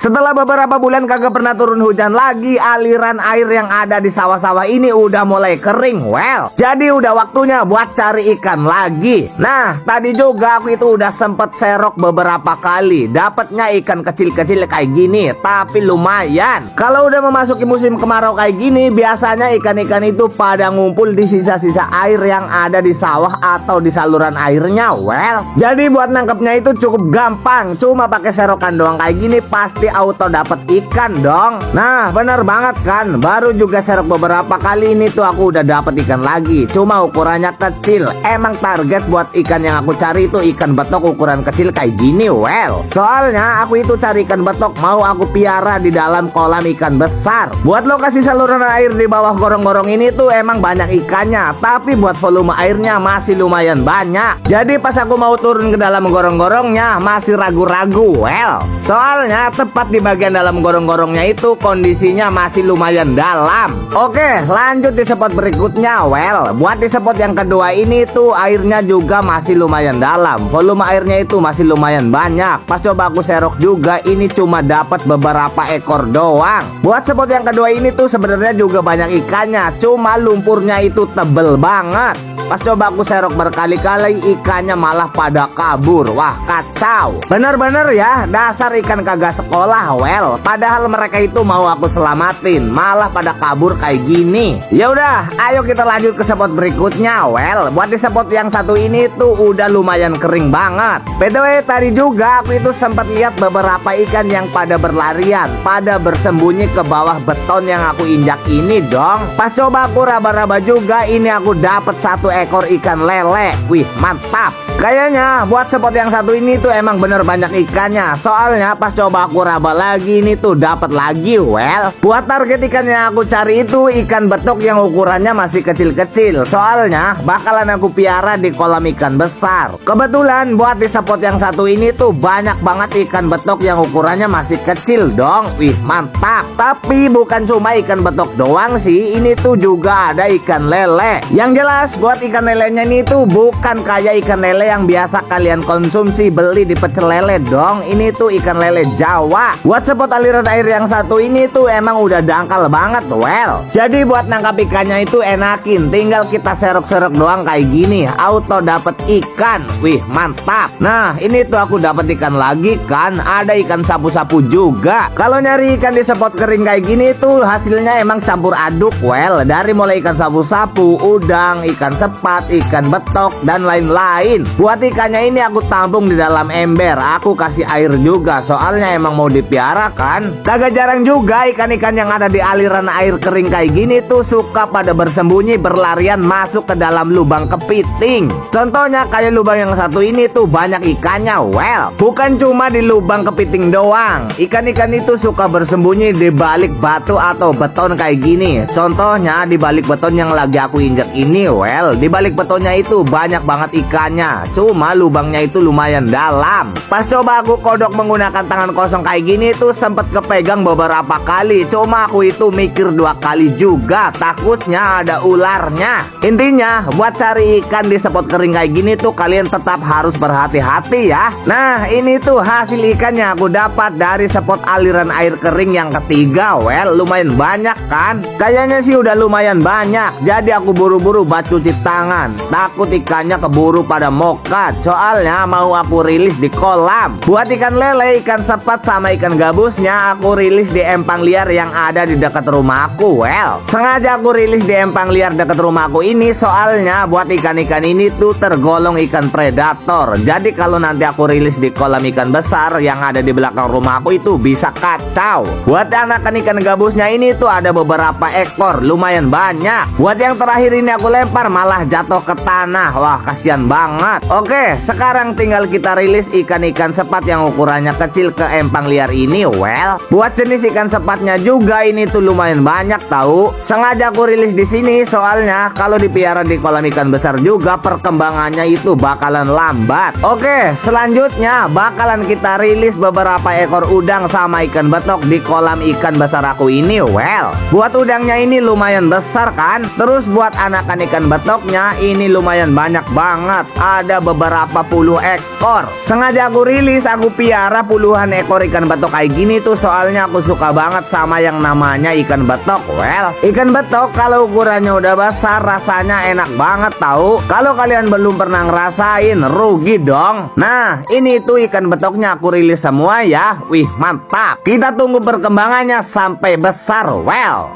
Setelah beberapa bulan kagak pernah turun hujan lagi, aliran air yang ada di sawah-sawah ini udah mulai kering. Well, jadi udah waktunya buat cari ikan lagi. Nah, tadi juga aku itu udah sempet serok beberapa kali. Dapatnya ikan kecil-kecil kayak gini, tapi lumayan. Kalau udah memasuki musim kemarau kayak gini, biasanya ikan-ikan itu pada ngumpul di sisa-sisa air yang ada di sawah atau di saluran airnya. Well, jadi buat nangkepnya itu cukup gampang. Cuma pakai serokan doang kayak gini pasti auto dapet ikan dong. Nah, bener banget kan. Baru juga serok beberapa kali ini tuh aku udah dapet ikan lagi. Cuma ukurannya kecil. Emang target buat ikan yang aku cari itu ikan betok ukuran kecil kayak gini. Well, soalnya aku itu cari ikan betok mau aku piara di dalam kolam ikan besar. Buat lokasi saluran air di bawah gorong-gorong ini tuh emang banyak ikannya, tapi buat volume airnya masih lumayan banyak. Jadi pas aku mau turun ke dalam gorong-gorongnya masih ragu-ragu. Well, soalnya tepat di bagian dalam gorong-gorongnya itu kondisinya masih lumayan dalam. Oke, lanjut di spot berikutnya. Well, buat di spot yang kedua ini tuh airnya juga masih lumayan dalam. Volume airnya itu masih lumayan banyak. Pas coba aku serok juga ini cuma dapat beberapa ekor doang. Buat spot yang kedua ini tuh sebenarnya juga banyak ikannya, cuma lumpurnya itu tebel banget. Pas coba aku serok berkali-kali ikannya malah pada kabur. Wah, kacau. Bener-bener ya, dasar ikan kagak sekolah. Well, padahal mereka itu mau aku selamatin, malah pada kabur kayak gini. Ya udah, ayo kita lanjut ke spot berikutnya. Well, buat di spot yang satu ini tuh udah lumayan kering banget. By the way, tadi juga aku itu sempat lihat beberapa ikan yang pada berlarian, pada bersembunyi ke bawah beton yang aku injak ini dong. Pas coba aku raba-raba juga, ini aku dapat satu ekor ikan lele. Wih, mantap. Kayaknya buat spot yang satu ini tuh emang bener banyak ikannya. Soalnya pas coba aku raba lagi ini tuh dapat lagi. Well, buat target ikan yang aku cari itu ikan betok yang ukurannya masih kecil-kecil. Soalnya bakalan aku piara di kolam ikan besar. Kebetulan buat di spot yang satu ini tuh banyak banget ikan betok yang ukurannya masih kecil dong. Wih, mantap. Tapi bukan cuma ikan betok doang sih, ini tuh juga ada ikan lele. Yang jelas buat ikan lelenya ini tuh bukan kayak ikan lele yang biasa kalian konsumsi beli di pecel lele dong. Ini tuh ikan lele Jawa. Buat spot aliran air yang satu ini tuh emang udah dangkal banget. Well, jadi buat nangkap ikannya itu enakin, tinggal kita serok-serok doang kayak gini, auto dapet ikan. Wih, mantap. Nah, ini tuh aku dapet ikan lagi kan. Ada ikan sapu-sapu juga. Kalau nyari ikan di spot kering kayak gini tuh hasilnya emang campur aduk. Well, dari mulai ikan sapu-sapu, udang, ikan sepat, ikan betok, dan lain-lain. Buat ikannya ini aku tampung di dalam ember. Aku kasih air juga, soalnya emang mau dipiara kan. Kagak jarang juga ikan-ikan yang ada di aliran air kering kayak gini tuh suka pada bersembunyi berlarian masuk ke dalam lubang kepiting. Contohnya kayak lubang yang satu ini tuh banyak ikannya. Well, bukan cuma di lubang kepiting doang. Ikan-ikan itu suka bersembunyi di balik batu atau beton kayak gini. Contohnya di balik beton yang lagi aku injak ini. Well, di balik betonnya itu banyak banget ikannya. Cuma lubangnya itu lumayan dalam. Pas coba aku kodok menggunakan tangan kosong kayak gini tuh sempet kepegang beberapa kali. Cuma aku itu mikir 2 kali juga, takutnya ada ularnya. Intinya buat cari ikan di spot kering kayak gini tuh kalian tetap harus berhati-hati ya. Nah, ini tuh hasil ikan yang aku dapat dari spot aliran air kering yang ketiga. Well, lumayan banyak kan. Kayaknya sih udah lumayan banyak. Jadi aku buru-buru buat cuci tangan, takut ikannya keburu pada mokat. Soalnya mau aku rilis di kolam. Buat ikan lele, ikan sepat, sama ikan gabusnya aku rilis di empang liar yang ada di dekat rumahku. Well, sengaja aku rilis di empang liar dekat rumahku ini soalnya buat ikan-ikan ini tuh tergolong ikan predator. Jadi kalau nanti aku rilis di kolam ikan besar yang ada di belakang rumahku itu bisa kacau. Buat anakan ikan gabusnya ini tuh ada beberapa ekor, lumayan banyak. Buat yang terakhir ini aku lempar malah jatuh ke tanah. Wah, kasihan banget. Oke, sekarang tinggal kita rilis ikan-ikan sepat yang ukurannya kecil ke empang liar ini. Well, buat jenis ikan sepatnya juga ini tuh lumayan banyak tahu. Sengaja aku rilis di sini soalnya kalau dipiara di kolam ikan besar juga perkembangannya itu bakalan lambat. Oke, selanjutnya bakalan kita rilis beberapa ekor udang sama ikan betok di kolam ikan besar aku ini. Well, buat udangnya ini lumayan besar kan. Terus buat anakan ikan betok betoknya ini lumayan banyak banget. Ada beberapa puluh ekor. Sengaja aku rilis, aku piara puluhan ekor ikan betok kayak gini tuh. Soalnya aku suka banget sama yang namanya ikan betok. Well, ikan betok kalau ukurannya udah besar rasanya enak banget tahu. Kalau kalian belum pernah ngerasain, rugi dong. Nah, ini tuh ikan betoknya aku rilis semua ya. Wih, mantap. Kita tunggu perkembangannya sampai besar. Well,